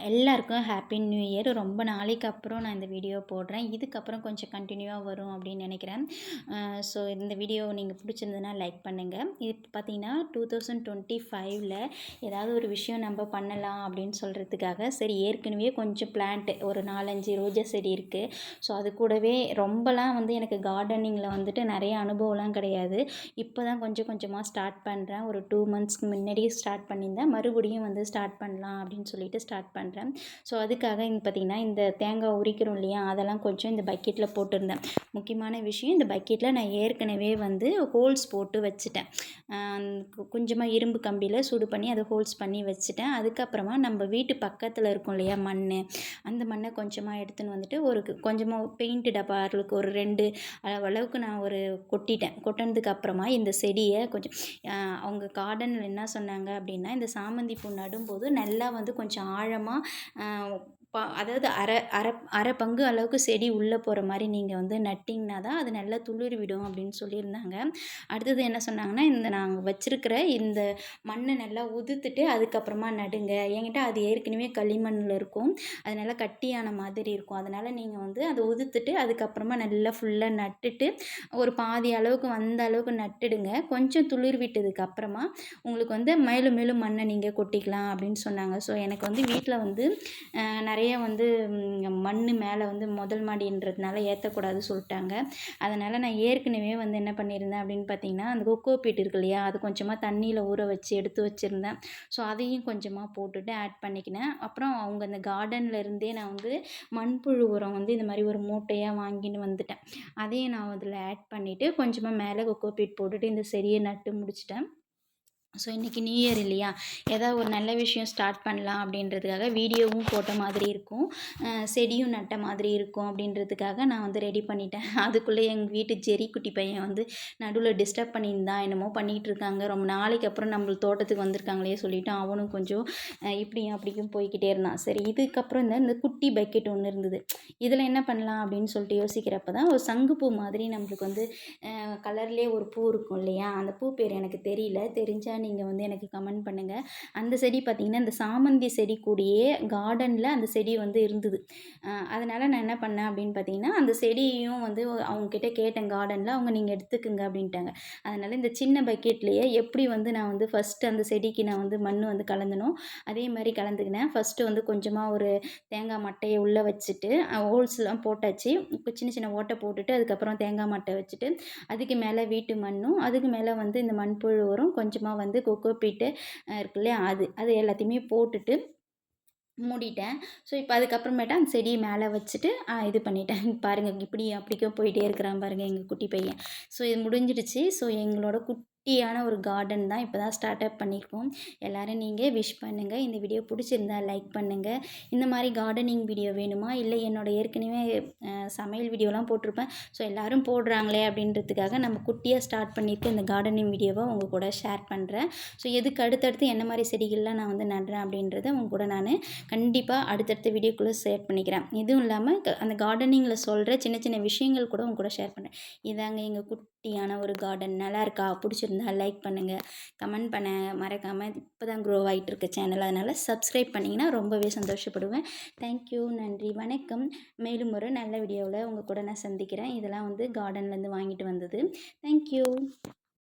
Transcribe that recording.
எல்லாருக்கும் happy new year. ரொம்ப நாளைக்கு அப்புறம் நான் இந்த வீடியோ போடுறேன். இதுக்கப்புறம் கொஞ்சம் கன்டினியூவா வரும் அப்படின்னு நினைக்கிறேன். ஸோ இந்த வீடியோ நீங்கள் பிடிச்சிருந்ததுன்னா லைக் பண்ணுங்கள். இது பார்த்தீங்கன்னா 2025ல் ஏதாவது ஒரு விஷயம் நம்ம பண்ணலாம் அப்படின்னு சொல்கிறதுக்காக சரி ஏற்கனவே கொஞ்சம் பிளான்ட்டு ஒரு 4-5 ரோஜா செடி இருக்குது. ஸோ அது கூடவே ரொம்பலாம் வந்து எனக்கு கார்டனிங்கில் வந்துட்டு நிறைய அனுபவம்லாம் கிடையாது. இப்போ தான் கொஞ்சம் கொஞ்சமாக ஸ்டார்ட் பண்ணுறேன். ஒரு 2 மந்த்ஸ்க்கு முன்னாடியே ஸ்டார்ட் பண்ணியிருந்தேன். மறுபடியும் வந்து ஸ்டார்ட் பண்ணலாம் அப்படின்னு சொல்லிட்டு ஸ்டார்ட் பண்ணுறேன். ஸோ அதுக்காக பார்த்திங்கன்னா இந்த தேங்காய் உரிக்கிறோம் இல்லையா, அதெல்லாம் கொஞ்சம் இந்த பக்கெட்டில் போட்டிருந்தேன். முக்கியமான விஷயம், இந்த பக்கெட்டில் நான் ஏற்கனவே வந்து ஹோல்ஸ் போட்டு வச்சுட்டேன். கொஞ்சமாக இரும்பு கம்பியில் சூடு பண்ணி அதை ஹோல்ஸ் பண்ணி வச்சுட்டேன். அதுக்கப்புறமா நம்ம வீட்டு பக்கத்தில் இருக்கும் இல்லையா மண், அந்த மண்ணை கொஞ்சமாக எடுத்துன்னு வந்துட்டு ஒரு கொஞ்சமாக பெயிண்ட் டப்பாருக்கு ஒரு 2 அளவுக்கு நான் ஒரு கொட்டிட்டேன். கொட்டினதுக்கு அப்புறமா இந்த செடியை கொஞ்சம் அவங்க கார்டனில் என்ன சொன்னாங்க அப்படின்னா, இந்த சாமந்தி பூ நடும்போது நல்லா வந்து கொஞ்சம் ஆழமாக அதாவது அரை பங்கு அளவுக்கு செடி உள்ளே போகிற மாதிரி நீங்கள் வந்து நட்டிங்கன்னா தான் அது நல்லா துளிர் விடும் அப்படின்னு சொல்லியிருந்தாங்க. அடுத்தது என்ன சொன்னாங்கன்னா, இந்த நாங்கள் வச்சுருக்கிற இந்த மண்ணை நல்லா உதுத்துட்டு அதுக்கப்புறமா நடுங்க. என்கிட்ட அது ஏற்கனவே களிமண்ணில் இருக்கும். அது நல்லா கட்டியான மாதிரி இருக்கும். அதனால் நீங்கள் வந்து அதை உதுத்துட்டு அதுக்கப்புறமா நல்லா ஃபுல்லாக நட்டுட்டு ஒரு பாதி அளவுக்கு வந்த அளவுக்கு நட்டுடுங்க. கொஞ்சம் துளிர் விட்டதுக்கு அப்புறமா உங்களுக்கு வந்து மேலும் மேலும் மண்ணை நீங்கள் கொட்டிக்கலாம் அப்படின்னு சொன்னாங்க. ஸோ எனக்கு வந்து வீட்டில் வந்து நிறைய வந்து மண் மேலே வந்து முதல் மாடின்றதுனால ஏற்றக்கூடாது சொல்லிட்டாங்க. அதனால் நான் ஏற்கனவே வந்து என்ன பண்ணியிருந்தேன் அப்படின்னு பார்த்தீங்கன்னா, அந்த கொக்கோ பீட் இருக்கு இல்லையா, அது கொஞ்சமாக தண்ணியில் ஊற வச்சு எடுத்து வச்சுருந்தேன். ஸோ அதையும் கொஞ்சமாக போட்டுட்டு ஆட் பண்ணிக்கினேன். அப்புறம் அவங்க அந்த கார்டனில் இருந்தே நான் வந்து மண்புழு உரம் வந்து இந்த மாதிரி ஒரு மூட்டையாக வாங்கின்னு வந்துட்டேன். அதையும் நான் அதில் ஆட் பண்ணிவிட்டு கொஞ்சமாக மேலே கொக்கோ பீட் போட்டுட்டு இந்த செடியை நட்டு முடிச்சிட்டேன். ஸோ இன்றைக்கி நியூ இயர் இல்லையா, ஏதாவது ஒரு நல்ல விஷயம் ஸ்டார்ட் பண்ணலாம் அப்படின்றதுக்காக வீடியோவும் போட்ட மாதிரி இருக்கும், செடியும் நட்ட மாதிரி இருக்கும் அப்படின்றதுக்காக நான் வந்து ரெடி பண்ணிட்டேன். அதுக்குள்ளே எங்கள் வீட்டு ஜெரி குட்டி பையன் வந்து நடுவில் டிஸ்டர்ப் பண்ணியிருந்தான். என்னமோ பண்ணிகிட்டு இருக்காங்க. ரொம்ப நாளைக்கு அப்புறம் நம்மளுக்கு தோட்டத்துக்கு வந்திருக்காங்களே சொல்லிவிட்டு அவனும் கொஞ்சம் இப்படியும் அப்படியும் போய்கிட்டே இருந்தான். சரி இதுக்கப்புறம் இந்த குட்டி பக்கெட் ஒன்று இருந்தது. இதில் என்ன பண்ணலாம் அப்படின்னு சொல்லிட்டு யோசிக்கிறப்ப தான் ஒரு சங்குப்பூ மாதிரி நம்மளுக்கு வந்து கலர்லேயே ஒரு பூ இருக்கும் இல்லையா, அந்த பூ பேர் எனக்கு தெரியல. தெரிஞ்சால் நீங்கள் வந்து எனக்கு கமெண்ட் பண்ணுங்கள். அந்த செடி பார்த்திங்கன்னா இந்த சாமந்தி செடி கூடயே கார்டனில் அந்த செடி வந்து இருந்தது. அதனால் நான் என்ன பண்ணேன் அப்படின்னு பார்த்தீங்கன்னா, அந்த செடியையும் வந்து அவங்கக்கிட்ட கேட்டேன் கார்டனில். அவங்க நீங்கள் எடுத்துக்குங்க அப்படின்ட்டாங்க. அதனால் இந்த சின்ன பக்கெட்லேயே எப்படி வந்து நான் வந்து ஃபஸ்ட்டு அந்த செடிக்கு நான் வந்து மண் வந்து கலந்தனோ அதே மாதிரி கலந்துக்கினேன். ஃபஸ்ட்டு வந்து கொஞ்சமாக ஒரு தேங்காய் மட்டையை உள்ளே வச்சுட்டு ஹோல்ஸ்லாம் போட்டாச்சு. சின்ன சின்ன ஓட்டை போட்டுட்டு அதுக்கப்புறம் தேங்காய் மட்டை வச்சுட்டு அதுக்கு மேலே வீட்டு மண்ணும், அதுக்கு மேலே வந்து இந்த மண்புழு உரம், கொஞ்சமாக வந்து கொக்கோ பீட்டு இருக்கு இல்லையா, அது எல்லாத்தையுமே போட்டுட்டு மூடிட்டேன். ஸோ இப்போ அதுக்கப்புறமேட்டா அந்த செடியை மேலே வச்சுட்டு இது பண்ணிட்டேன். பாருங்கள் இப்படி அப்படிக்கோ போயிட்டே இருக்கிறான் பாருங்கள் எங்கள் குட்டி பையன். ஸோ இது முடிஞ்சிடுச்சு. ஸோ எங்களோட குட்டியான ஒரு கார்டன் தான் இப்போ தான் ஸ்டார்ட் அப் பண்ணியிருக்கோம். எல்லோரும் நீங்கள் விஷ் பண்ணுங்கள். இந்த வீடியோ பிடிச்சிருந்தா லைக் பண்ணுங்கள். இந்த மாதிரி கார்டனிங் வீடியோ வேணுமா, இல்லை என்னோட ஏற்கனவே சமையல் வீடியோலாம் போட்டிருப்பேன். ஸோ எல்லோரும் போடுறாங்களே அப்படின்றதுக்காக நம்ம குட்டியாக ஸ்டார்ட் பண்ணியிருக்க இந்த கார்டனிங் வீடியோவை உங்கள் கூட ஷேர் பண்ணுறேன். ஸோ எதுக்கு அடுத்தடுத்து என்ன மாதிரி செடிகள்லாம் நான் வந்து நடுறேன் அப்படின்றத உங்க கூட நான் கண்டிப்பாக அடுத்தடுத்த வீடியோக்குள்ளே ஷேர் பண்ணிக்கிறேன். இதுவும் இல்லாமல் அந்த கார்டனிங்கில் சொல்கிற சின்ன சின்ன விஷயங்கள் கூட உங்க கூட ஷேர் பண்ணுறேன். இதாங்க எங்கள் குட்டியான ஒரு கார்டன். நல்லா இருக்கா? பிடிச்சிருந்தா லைக் பண்ணுங்கள், கமெண்ட் பண்ண மறக்காமல். இப்போ தான் க்ரோ ஆகிட்டு இருக்க சேனல், அதனால் சப்ஸ்கிரைப் பண்ணிங்கன்னா ரொம்பவே சந்தோஷப்படுவேன். தேங்க்யூ, நன்றி, வணக்கம். மேலும் ஒரு நல்ல வீடியோவில் உங்கள் கூட நான் சந்திக்கிறேன். இதெல்லாம் வந்து கார்டன்லேருந்து வாங்கிட்டு வந்தது. தேங்க்யூ.